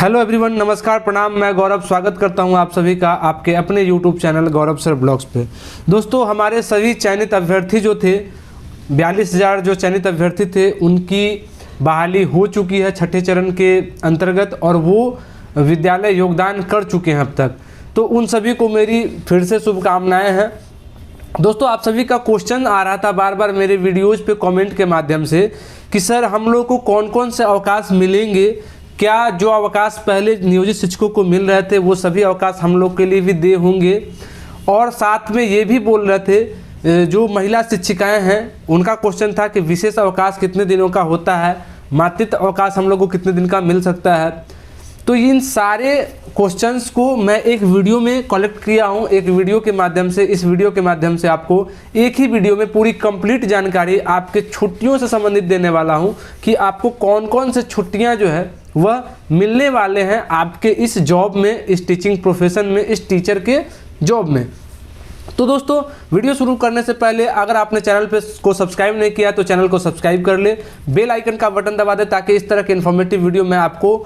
Hello everyone, नमस्कार, प्रणाम। मैं गौरव स्वागत करता हूं आप सभी का आपके अपने यूट्यूब चैनल गौरव सर ब्लॉग्स पे। दोस्तों, हमारे सभी चयनित अभ्यर्थी जो थे 42,000 जो चयनित अभ्यर्थी थे उनकी बहाली हो चुकी है छठे चरण के अंतर्गत और वो विद्यालय योगदान कर चुके हैं अब तक। तो उन सभी को मेरी फिर से शुभकामनाएँ हैं। दोस्तों, आप सभी का क्वेश्चन आ रहा था बार बार मेरे वीडियोज़ पे कमेंट के माध्यम से कि सर हम लोग को कौन कौन से अवकाश मिलेंगे, क्या जो अवकाश पहले नियोजित शिक्षकों को मिल रहे थे वो सभी अवकाश हम लोग के लिए भी दे होंगे। और साथ में ये भी बोल रहे थे जो महिला शिक्षिकाएं हैं उनका क्वेश्चन था कि विशेष अवकाश कितने दिनों का होता है, मातृत्व अवकाश हम लोग को कितने दिन का मिल सकता है। तो इन सारे क्वेश्चंस को मैं एक वीडियो में कलेक्ट किया हूँ, एक वीडियो के माध्यम से, इस वीडियो के माध्यम से आपको एक ही वीडियो में पूरी कंप्लीट जानकारी आपके छुट्टियों से संबंधित देने वाला हूँ कि आपको कौन कौन से छुट्टियाँ जो है वह मिलने वाले हैं आपके इस जॉब में, इस टीचिंग प्रोफेशन में, इस टीचर के जॉब में। तो दोस्तों, वीडियो शुरू करने से पहले अगर आपने चैनल को सब्सक्राइब नहीं किया तो चैनल को सब्सक्राइब कर ले, बेल आइकन का बटन दबा दे ताकि इस तरह के इन्फॉर्मेटिव वीडियो मैं आपको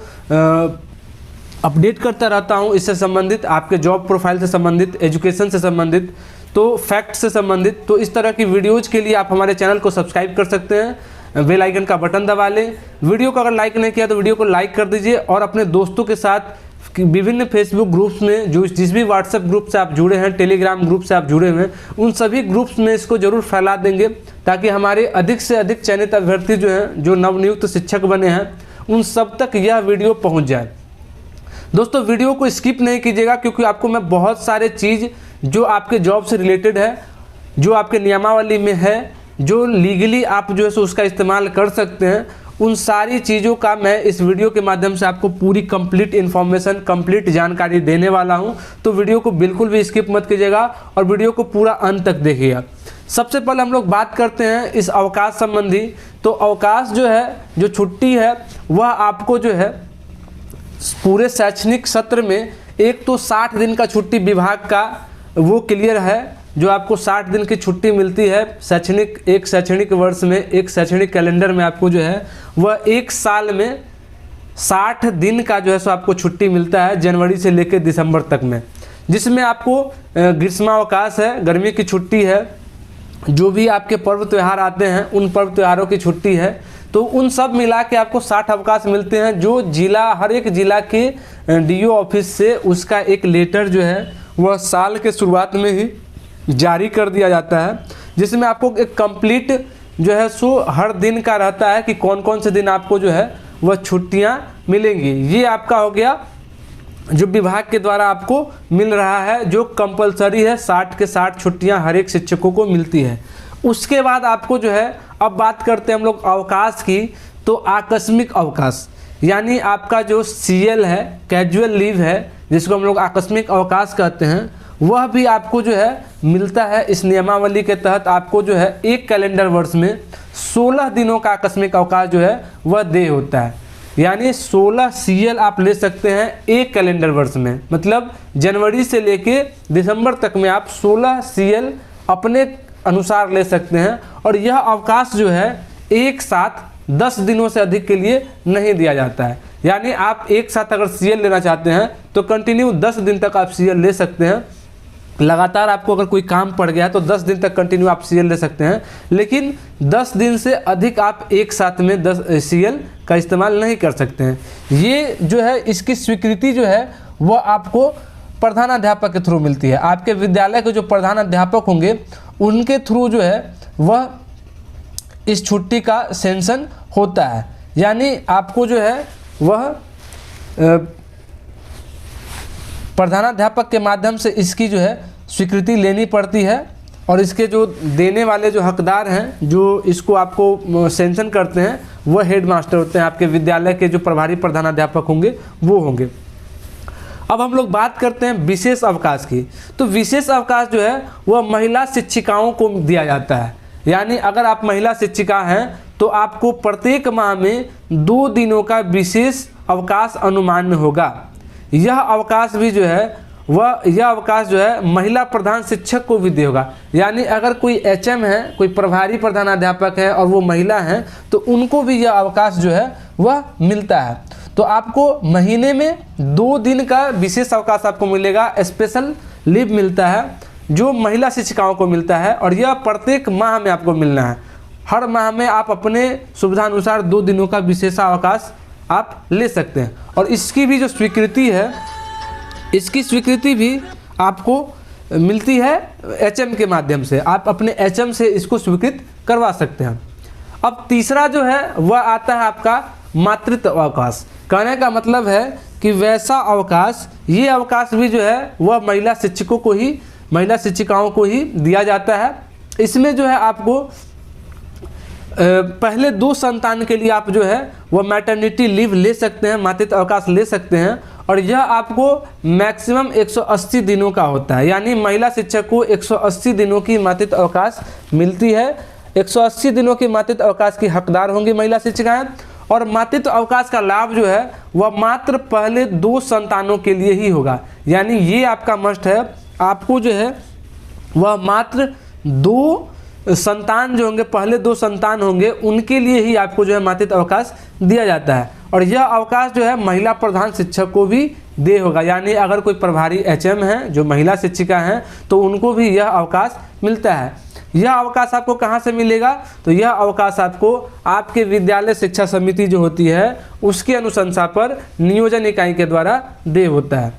अपडेट करता रहता हूं। इससे संबंधित, आपके जॉब प्रोफाइल से संबंधित, एजुकेशन से संबंधित, तो फैक्ट से संबंधित। तो इस तरह की वीडियोज़ के लिए आप हमारे चैनल को सब्सक्राइब कर सकते हैं, बेल आइकन का बटन दबा लें। वीडियो को अगर लाइक नहीं किया तो वीडियो को लाइक कर दीजिए और अपने दोस्तों के साथ विभिन्न फेसबुक ग्रुप्स में, जो जिस भी व्हाट्सएप ग्रुप से आप जुड़े हैं, टेलीग्राम ग्रुप से आप जुड़े हैं, उन सभी ग्रुप्स में इसको जरूर फैला देंगे ताकि हमारे अधिक से अधिक चयनित अभ्यर्थी जो हैं, जो नवनियुक्त शिक्षक बने हैं, उन सब तक यह वीडियो पहुँच जाए। दोस्तों, वीडियो को स्किप नहीं कीजिएगा क्योंकि आपको मैं बहुत सारे चीज़ जो आपके जॉब से रिलेटेड है, जो आपके नियमावली में है, जो लीगली आप जो है सो उसका इस्तेमाल कर सकते हैं, उन सारी चीज़ों का मैं इस वीडियो के माध्यम से आपको पूरी कंप्लीट इन्फॉर्मेशन, कंप्लीट जानकारी देने वाला हूं। तो वीडियो को बिल्कुल भी स्किप मत कीजिएगा और वीडियो को पूरा अंत तक देखिएगा। सबसे पहले हम लोग बात करते हैं इस अवकाश संबंधी। तो अवकाश जो है, जो छुट्टी है, वह आपको जो है पूरे शैक्षणिक सत्र में एक तो 60 दिन का छुट्टी विभाग का वो क्लियर है, जो आपको 60 दिन की छुट्टी मिलती है एक शैक्षणिक वर्ष में, एक शैक्षणिक कैलेंडर में आपको जो है वह एक साल में 60 दिन का जो है सो आपको छुट्टी मिलता है जनवरी से लेकर दिसंबर तक में, जिसमें आपको ग्रीष्मावकाश है, गर्मी की छुट्टी है, जो भी आपके पर्व त्यौहार आते हैं उन पर्व त्योहारों की छुट्टी है। तो उन सब मिला के आपको 60 अवकाश मिलते हैं, जो जिला, हर एक जिला के डीओ ऑफिस से उसका एक लेटर जो है वह साल के शुरुआत में ही जारी कर दिया जाता है, जिसमें आपको एक कंप्लीट जो है सो हर दिन का रहता है कि कौन कौन से दिन आपको जो है वह छुट्टियां मिलेंगी। ये आपका हो गया जो विभाग के द्वारा आपको मिल रहा है, जो कंपलसरी है, 60 के 60 छुट्टियां हर एक शिक्षकों को मिलती है। उसके बाद आपको जो है, अब बात करते हैं हम लोग अवकाश की। तो आकस्मिक अवकाश, यानी आपका जो CL है, कैजुअल लीव है, जिसको हम लोग आकस्मिक अवकाश कहते हैं, वह भी आपको जो है मिलता है। इस नियमावली के तहत आपको जो है एक कैलेंडर वर्ष में 16 दिनों का आकस्मिक अवकाश जो है वह दे होता है, यानी 16 CL आप ले सकते हैं एक कैलेंडर वर्ष में। मतलब जनवरी से लेके दिसंबर तक में आप 16 CL अपने अनुसार ले सकते हैं। और यह अवकाश जो है एक साथ 10 दिनों से अधिक के लिए नहीं दिया जाता है, यानी आप एक साथ अगर CL लेना चाहते हैं तो कंटिन्यू 10 दिन तक आप CL ले सकते हैं। लगातार आपको अगर कोई काम पड़ गया तो 10 दिन तक कंटिन्यू आप CL ले सकते हैं, लेकिन 10 दिन से अधिक आप एक साथ में 10 CL का इस्तेमाल नहीं कर सकते हैं। ये जो है, इसकी स्वीकृति जो है वह आपको प्रधानाध्यापक के थ्रू मिलती है। आपके विद्यालय के जो प्रधानाध्यापक होंगे उनके थ्रू जो है वह इस छुट्टी का सेंशन होता है, यानी आपको जो है वह प्रधानाध्यापक के माध्यम से इसकी जो है स्वीकृति लेनी पड़ती है। और इसके जो देने वाले जो हकदार हैं, जो इसको आपको सेंशन करते हैं, वह हेडमास्टर होते हैं, आपके विद्यालय के जो प्रभारी प्रधानाध्यापक होंगे वो होंगे। अब हम लोग बात करते हैं विशेष अवकाश की। तो विशेष अवकाश जो है वह महिला शिक्षिकाओं को दिया जाता है, यानी अगर आप महिला शिक्षिका हैं तो आपको प्रत्येक माह में 2 दिनों का विशेष अवकाश अनुमान्य होगा। यह अवकाश भी जो है यह अवकाश जो है महिला प्रधान शिक्षक को भी दे होगा, यानी अगर कोई HM है, कोई प्रभारी प्रधानाध्यापक है और वो महिला हैं तो उनको भी यह अवकाश जो है वह मिलता है। तो आपको महीने में 2 दिन का विशेष अवकाश आपको मिलेगा, स्पेशल लीव मिलता है जो महिला शिक्षिकाओं को मिलता है, और यह प्रत्येक माह में आपको मिलना है। हर माह में आप अपने सुविधानुसार 2 दिनों का विशेषावकाश आप ले सकते हैं। और इसकी भी जो स्वीकृति है, इसकी स्वीकृति भी आपको मिलती है HM के माध्यम से। आप अपने HM से इसको स्वीकृत करवा सकते हैं। अब तीसरा जो है वह आता है आपका मातृत्व अवकाश। कहने का मतलब है कि वैसा अवकाश, ये अवकाश भी जो है वह महिला शिक्षकों को ही, महिला शिक्षिकाओं को ही दिया जाता है। इसमें जो है आपको पहले 2 संतान के लिए आप जो है वह मैटरनिटी लीव ले सकते हैं, मातृत्व अवकाश ले सकते हैं, और यह आपको मैक्सिमम 180 दिनों का होता है। यानी महिला शिक्षक को 180 दिनों की मातृत्व अवकाश मिलती है। 180 दिनों की मातृत्व अवकाश की हकदार होंगी महिला शिक्षिकाएं। और मातृत्व अवकाश का लाभ जो है वह मात्र पहले 2 संतानों के लिए ही होगा। यानी ये आपका मस्ट है, आपको जो है वह मात्र 2 संतान जो होंगे, पहले 2 संतान होंगे, उनके लिए ही आपको जो है मातृत्व अवकाश दिया जाता है। और यह अवकाश जो है महिला प्रधान शिक्षक को भी दे होगा। यानी अगर कोई प्रभारी HM है जो महिला शिक्षिका हैं तो उनको भी यह अवकाश मिलता है। यह अवकाश आपको कहाँ से मिलेगा? तो यह अवकाश आपको आपके विद्यालय शिक्षा समिति जो होती है उसकी अनुशंसा पर नियोजन इकाई के द्वारा दे होता है।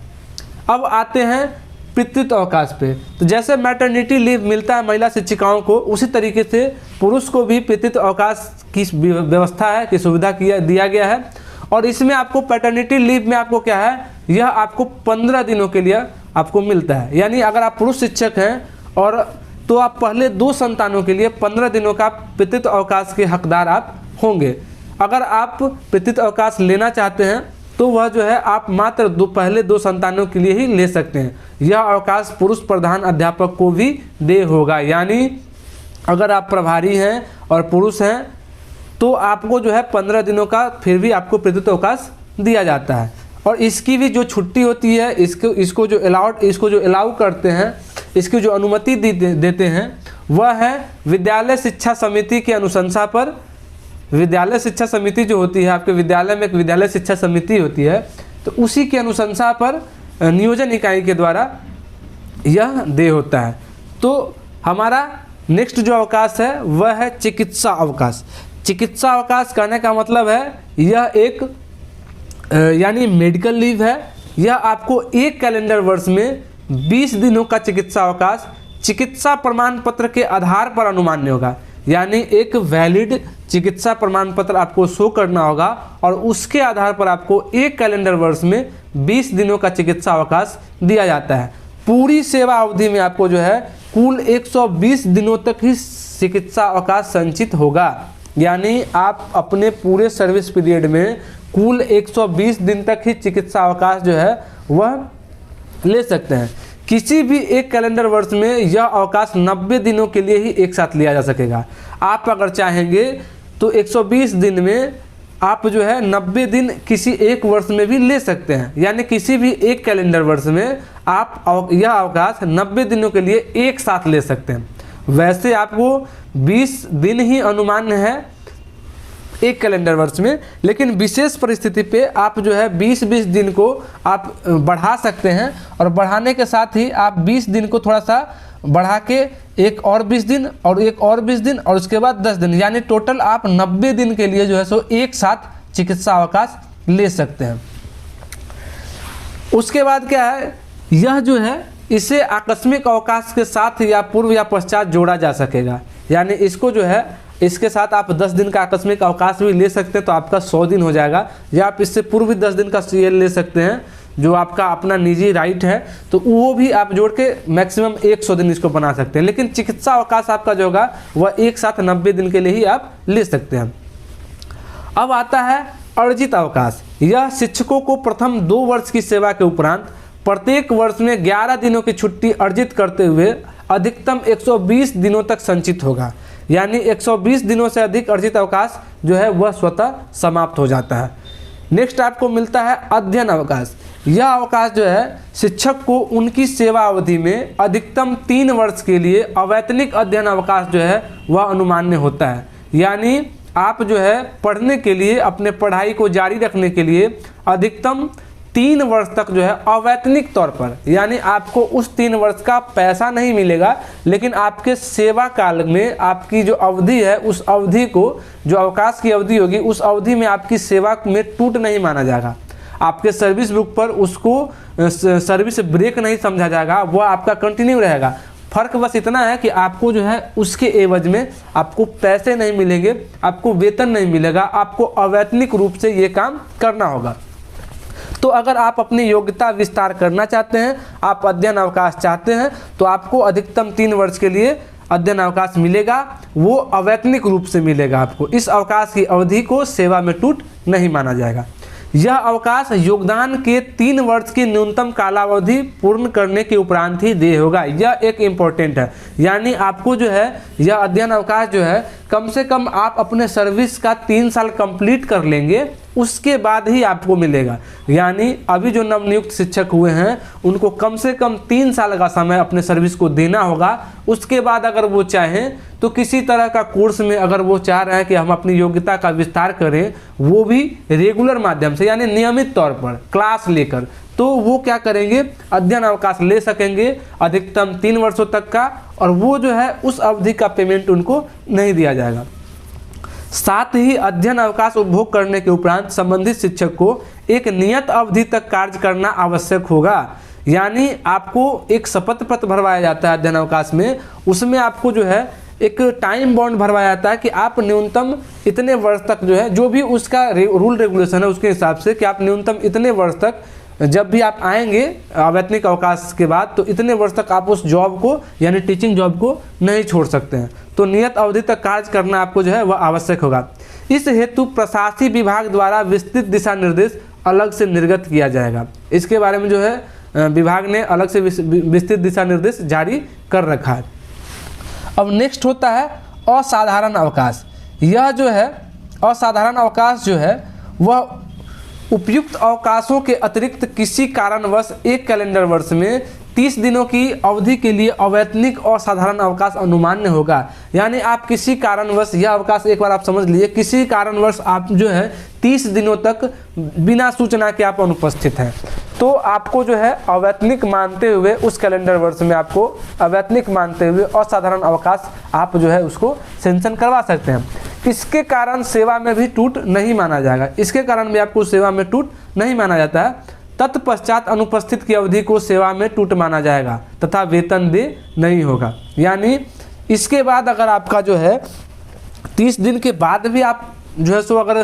अब आते हैं पितृत्व अवकाश पे। तो जैसे मैटरनिटी लीव मिलता है महिला शिक्षिकाओं को, उसी तरीके से पुरुष को भी पितृत्व अवकाश की व्यवस्था है, की सुविधा दिया गया है। और इसमें आपको पैटर्निटी लीव में आपको क्या है, यह आपको 15 दिनों के लिए आपको मिलता है। यानी अगर आप पुरुष शिक्षक हैं और तो आप पहले 2 संतानों के लिए 15 दिनों का पितृत्व अवकाश के हकदार आप होंगे। अगर आप पितृत्व अवकाश लेना चाहते हैं तो वह जो है आप मात्र पहले 2 संतानों के लिए ही ले सकते हैं। यह अवकाश पुरुष प्रधान अध्यापक को भी दे होगा। यानी अगर आप प्रभारी हैं और पुरुष हैं तो आपको जो है 15 दिनों का फिर भी आपको पितृत्व अवकाश दिया जाता है। और इसकी भी जो छुट्टी होती है, इसको जो अलाउ करते हैं, इसकी जो अनुमति देते हैं वह है विद्यालय शिक्षा समिति की अनुशंसा पर। विद्यालय शिक्षा समिति जो होती है, आपके विद्यालय में एक विद्यालय शिक्षा समिति होती है, तो उसी की अनुशंसा पर नियोजन इकाई के द्वारा यह दे होता है। तो हमारा नेक्स्ट जो अवकाश है वह है चिकित्सा अवकाश। चिकित्सा अवकाश कहने का मतलब है यह एक यानी मेडिकल लीव है। यह आपको 1 कैलेंडर वर्ष में 20 दिनों का चिकित्सा अवकाश चिकित्सा प्रमाण पत्र के आधार पर अनुमान्य होगा। यानी एक वैलिड चिकित्सा प्रमाण पत्र आपको शो करना होगा और उसके आधार पर आपको 1 कैलेंडर वर्ष में 20 दिनों का चिकित्सा अवकाश दिया जाता है। पूरी सेवा अवधि में आपको जो है कुल 120 दिनों तक ही चिकित्सा अवकाश संचित होगा। यानी आप अपने पूरे सर्विस पीरियड में कुल 120 दिन तक ही चिकित्सा अवकाश जो है वह ले सकते हैं। किसी भी 1 कैलेंडर वर्ष में यह अवकाश 90 दिनों के लिए ही एक साथ लिया जा सकेगा। आप अगर चाहेंगे तो 120 दिन में आप जो है 90 दिन किसी 1 वर्ष में भी ले सकते हैं। यानी किसी भी 1 कैलेंडर वर्ष में आप यह अवकाश 90 दिनों के लिए एक साथ ले सकते हैं। वैसे आपको 20 दिन ही अनुमान्य है 1 कैलेंडर वर्ष में, लेकिन विशेष परिस्थिति पे आप जो है 20-20 दिन को आप बढ़ा सकते हैं। और बढ़ाने के साथ ही आप 20 दिन को थोड़ा सा बढ़ा के एक और 20 दिन और एक और 20 दिन और उसके बाद 10 दिन, यानी टोटल आप 90 दिन के लिए जो है सो एक साथ चिकित्सा अवकाश ले सकते हैं। उसके बाद क्या है, यह जो है इसे आकस्मिक अवकाश के साथ या पूर्व या पश्चात जोड़ा जा सकेगा। यानी इसको जो है इसके साथ आप 10 दिन का आकस्मिक अवकाश भी ले सकते हैं तो आपका 100 दिन हो जाएगा। या आप इससे पूर्व भी 10 दिन का CL ले सकते हैं जो आपका अपना निजी राइट है, तो वो भी आप जोड़ के मैक्सिमम 100 दिन इसको बना सकते हैं। लेकिन चिकित्सा अवकाश आपका जो होगा वह एक साथ 90 दिन के लिए ही आप ले सकते हैं। अब आता है अर्जित अवकाश। यह शिक्षकों को प्रथम 2 वर्ष की सेवा के उपरांत प्रत्येक वर्ष में 11 दिनों की छुट्टी अर्जित करते हुए अधिकतम 120 दिनों तक संचित होगा। यानी 120 दिनों से अधिक अर्जित अवकाश जो है वह स्वतः समाप्त हो जाता है। नेक्स्ट आपको मिलता है अध्ययन अवकाश। यह अवकाश जो है शिक्षक को उनकी सेवा अवधि में अधिकतम 3 वर्ष के लिए अवैतनिक अध्ययन अवकाश जो है वह अनुमान्य होता है। यानी आप जो है पढ़ने के लिए, अपने पढ़ाई को जारी रखने के लिए अधिकतम 3 वर्ष तक जो है अवैतनिक तौर पर, यानी आपको उस 3 वर्ष का पैसा नहीं मिलेगा, लेकिन आपके सेवा काल में आपकी जो अवधि है उस अवधि को, जो अवकाश की अवधि होगी उस अवधि में आपकी सेवा में टूट नहीं माना जाएगा। आपके सर्विस बुक पर उसको सर्विस ब्रेक नहीं समझा जाएगा, वह आपका कंटिन्यू रहेगा। फ़र्क बस इतना है कि आपको जो है उसके एवज में आपको पैसे नहीं मिलेंगे, आपको वेतन नहीं मिलेगा, आपको अवैतनिक रूप से ये काम करना होगा। तो अगर आप अपनी योग्यता विस्तार करना चाहते हैं, आप अध्ययन अवकाश चाहते हैं, तो आपको अधिकतम 3 वर्ष के लिए अध्ययन अवकाश मिलेगा, वो अवैतनिक रूप से मिलेगा आपको। इस अवकाश की अवधि को सेवा में टूट नहीं माना जाएगा। यह अवकाश योगदान के 3 वर्ष की न्यूनतम कालावधि पूर्ण करने के उपरांत ही देय होगा। यह एक इम्पोर्टेंट है, यानी आपको जो है यह अध्ययन अवकाश जो है कम से कम आप अपने सर्विस का 3 साल कंप्लीट कर लेंगे, उसके बाद ही आपको मिलेगा। यानी अभी जो नवनियुक्त शिक्षक हुए हैं उनको कम से कम 3 साल का समय अपने सर्विस को देना होगा। उसके बाद अगर वो चाहें तो किसी तरह का कोर्स में, अगर वो चाह रहे हैं कि हम अपनी योग्यता का विस्तार करें, वो भी रेगुलर माध्यम से यानी नियमित तौर पर क्लास लेकर, तो वो क्या करेंगे, अध्ययन अवकाश ले सकेंगे अधिकतम 3 वर्षों तक का, और वो जो है उस अवधि का पेमेंट उनको नहीं दिया जाएगा। साथ ही अध्ययन अवकाश उपभोग करने के उपरांत संबंधित शिक्षक को एक नियत अवधि तक कार्य करना आवश्यक होगा। यानी आपको एक शपथ पत्र भरवाया जाता है अध्ययन अवकाश में, उसमें आपको जो है एक टाइम बॉन्ड भरवाया जाता है कि आप न्यूनतम इतने वर्ष तक जो है, जो भी उसका रूल रेगुलेशन है उसके हिसाब से, कि आप न्यूनतम इतने वर्ष तक जब भी आप आएंगे अवैतनिक अवकाश के बाद, तो इतने वर्ष तक आप उस जॉब को यानी टीचिंग जॉब को नहीं छोड़ सकते हैं। तो नियत अवधि तक कार्य करना आपको जो है वह आवश्यक होगा। इस हेतु प्रशासकीय विभाग द्वारा विस्तृत दिशा निर्देश अलग से निर्गत किया जाएगा। इसके बारे में जो है विभाग ने अलग से विस्तृत दिशा निर्देश जारी कर रखा है। अब नेक्स्ट होता है असाधारण अवकाश। यह जो है असाधारण अवकाश जो है वह उपयुक्त अवकाशों के अतिरिक्त किसी कारणवश एक कैलेंडर वर्ष में 30 दिनों की अवधि के लिए अवैतनिक और साधारण अवकाश अनुमान्य होगा। यानी आप किसी कारणवश, यह अवकाश एक बार आप समझ लीजिए, किसी कारणवश आप जो है 30 दिनों तक बिना सूचना के आप अनुपस्थित हैं, तो आपको जो है अवैतनिक मानते हुए उस कैलेंडर वर्ष में आपको अवैतनिक मानते हुए असाधारण अवकाश आप जो है उसको सेंक्शन करवा सकते हैं। इसके कारण सेवा में भी टूट नहीं माना जाएगा। इसके कारण भी आपको सेवा में टूट नहीं माना जाता है। तत्पश्चात अनुपस्थित की अवधि को सेवा में टूट माना जाएगा तथा वेतन दे नहीं होगा। यानी इसके बाद अगर आपका जो है 30 दिन के बाद भी आप जो है सो अगर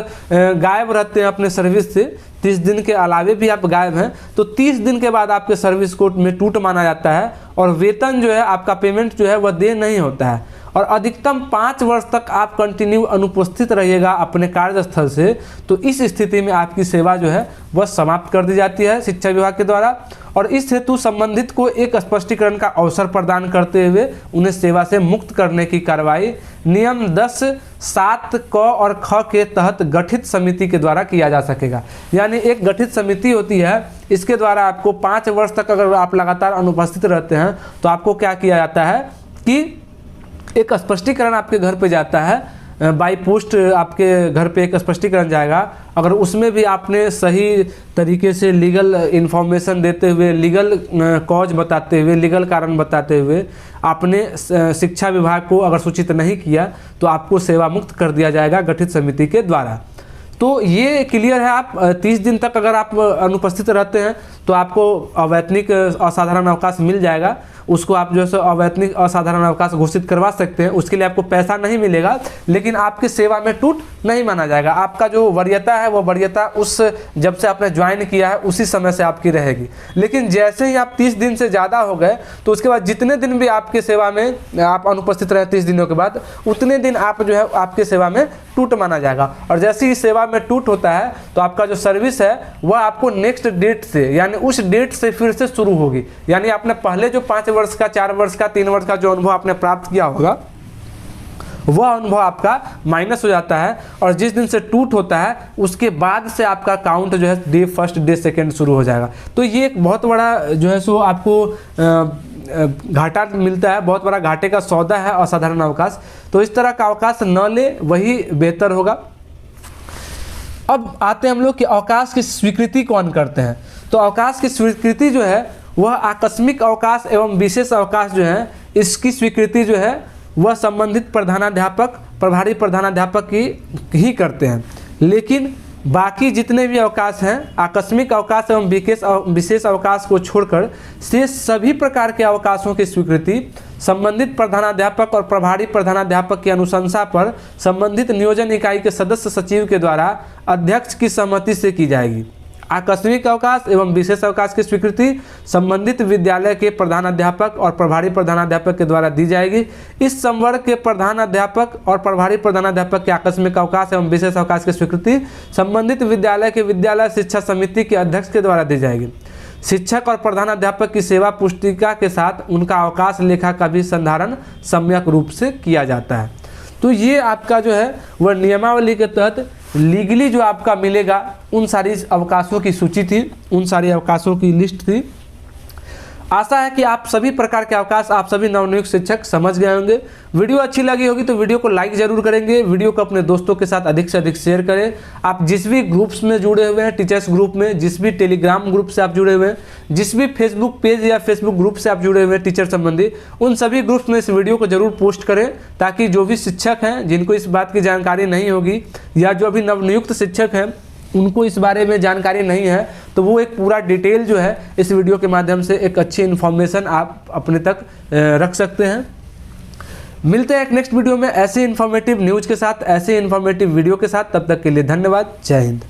गायब रहते हैं अपने सर्विस से, 30 दिन के अलावे भी आप गायब हैं, तो 30 दिन के बाद आपके सर्विस कोड में टूट माना जाता है और वेतन जो है आपका पेमेंट जो है वह दे नहीं होता है। और अधिकतम 5 वर्ष तक आप कंटिन्यू अनुपस्थित रहिएगा अपने कार्यस्थल से, तो इस स्थिति में आपकी सेवा जो है वह समाप्त कर दी जाती है शिक्षा विभाग के द्वारा। और इस हेतु संबंधित को एक स्पष्टीकरण का अवसर प्रदान करते हुए उन्हें सेवा से मुक्त करने की कार्रवाई नियम 10(7) क और ख के तहत गठित समिति के द्वारा किया जा सकेगा। यानी एक गठित समिति होती है, इसके द्वारा आपको 5 वर्ष तक अगर आप लगातार अनुपस्थित रहते हैं तो आपको क्या किया जाता है कि एक स्पष्टीकरण आपके घर पे जाता है, बाई पोस्ट आपके घर पे एक स्पष्टीकरण जाएगा। अगर उसमें भी आपने सही तरीके से लीगल इन्फॉर्मेशन देते हुए, लीगल कॉज बताते हुए, लीगल कारण बताते हुए आपने शिक्षा विभाग को अगर सूचित नहीं किया तो आपको सेवा मुक्त कर दिया जाएगा गठित समिति के द्वारा। तो ये क्लियर है। आप 30 दिन तक अगर आप अनुपस्थित रहते हैं तो आपको अवैतनिक असाधारण अवकाश मिल जाएगा, उसको आप जो है अवैतनिक असाधारण अवकाश घोषित करवा सकते हैं। उसके लिए आपको पैसा नहीं मिलेगा, लेकिन आपकी सेवा में टूट नहीं माना जाएगा। आपका जो वरीयता है वो वरीयता उस जब से आपने ज्वाइन किया है उसी समय से आपकी रहेगी। लेकिन जैसे ही आप 30 दिन से ज़्यादा हो गए तो उसके बाद जितने दिन भी आपके सेवा में आप अनुपस्थित रहे 30 दिनों के बाद, उतने दिन आप जो है आपके सेवा में टूट माना जाएगा। और जैसे ही सेवा में टूट होता है तो आपका जो सर्विस है वह आपको नेक्स्ट डेट से, यानी उस डेट से फिर से शुरू होगी। यानी आपने पहले जो 5 वर्ष का, 4 वर्ष का, 3 वर्ष का जो अनुभव आपने प्राप्त किया होगा वह अनुभव आपका माइनस हो जाता है। और जिस दिन से टूट होता है उसके बाद से आपका काउंट जो है डे 1, डे 2 शुरू हो जाएगा। तो ये एक बहुत बड़ा जो है सो आपको घाटा मिलता है, बहुत बड़ा घाटे का सौदा है असाधारण अवकाश। तो इस तरह का अवकाश न ले, वही बेहतर होगा। अब आते हैं हम लोग कि अवकाश की स्वीकृति कौन करते हैं। तो अवकाश की स्वीकृति जो है वह आकस्मिक अवकाश एवं विशेष अवकाश जो है, इसकी स्वीकृति जो है वह संबंधित प्रधानाध्यापक, प्रभारी प्रधानाध्यापक की ही करते हैं। लेकिन बाकी जितने भी अवकाश हैं, आकस्मिक अवकाश एवं विशेष अवकाश को छोड़कर शेष सभी प्रकार के अवकाशों की स्वीकृति संबंधित प्रधानाध्यापक और प्रभारी प्रधानाध्यापक की अनुशंसा पर संबंधित नियोजन इकाई के सदस्य सचिव के द्वारा अध्यक्ष की सहमति से की जाएगी। आकस्मिक अवकाश एवं विशेष अवकाश की स्वीकृति संबंधित विद्यालय के प्रधानाध्यापक और प्रभारी प्रधानाध्यापक के द्वारा दी जाएगी। इस संवर्ग के प्रधानाध्यापक और प्रभारी प्रधानाध्यापक के आकस्मिक अवकाश एवं विशेष अवकाश की स्वीकृति संबंधित विद्यालय के विद्यालय शिक्षा समिति के अध्यक्ष के द्वारा दी जाएगी। शिक्षक और प्रधानाध्यापक की सेवा पुस्तिका के साथ उनका अवकाश लेखा का भी संधारण सम्यक रूप से किया जाता है। तो ये आपका जो है वह नियमावली के तहत लीगली जो आपका मिलेगा उन सारी अवकाशों की सूची थी, उन सारी अवकाशों की लिस्ट थी। आशा है कि आप सभी प्रकार के अवकाश आप सभी नवनियुक्त शिक्षक समझ गए होंगे। वीडियो अच्छी लगी होगी तो वीडियो को लाइक जरूर करेंगे, वीडियो को अपने दोस्तों के साथ अधिक से अधिक शेयर करें। आप जिस भी ग्रुप्स में जुड़े हुए हैं, टीचर्स ग्रुप में, जिस भी टेलीग्राम ग्रुप से आप जुड़े हुए हैं, जिस भी फेसबुक पेज या फेसबुक ग्रुप से आप जुड़े हुए हैं टीचर संबंधी, उन सभी ग्रुप्स में इस वीडियो को जरूर पोस्ट करें, ताकि जो भी शिक्षक हैं जिनको इस बात की जानकारी नहीं होगी या जो अभी नवनियुक्त शिक्षक हैं उनको इस बारे में जानकारी नहीं है, तो वो एक पूरा डिटेल जो है इस वीडियो के माध्यम से एक अच्छी इन्फॉर्मेशन आप अपने तक रख सकते हैं। मिलते हैं एक नेक्स्ट वीडियो में ऐसे इन्फॉर्मेटिव न्यूज़ के साथ, ऐसे इन्फॉर्मेटिव वीडियो के साथ। तब तक के लिए धन्यवाद। जय हिंद।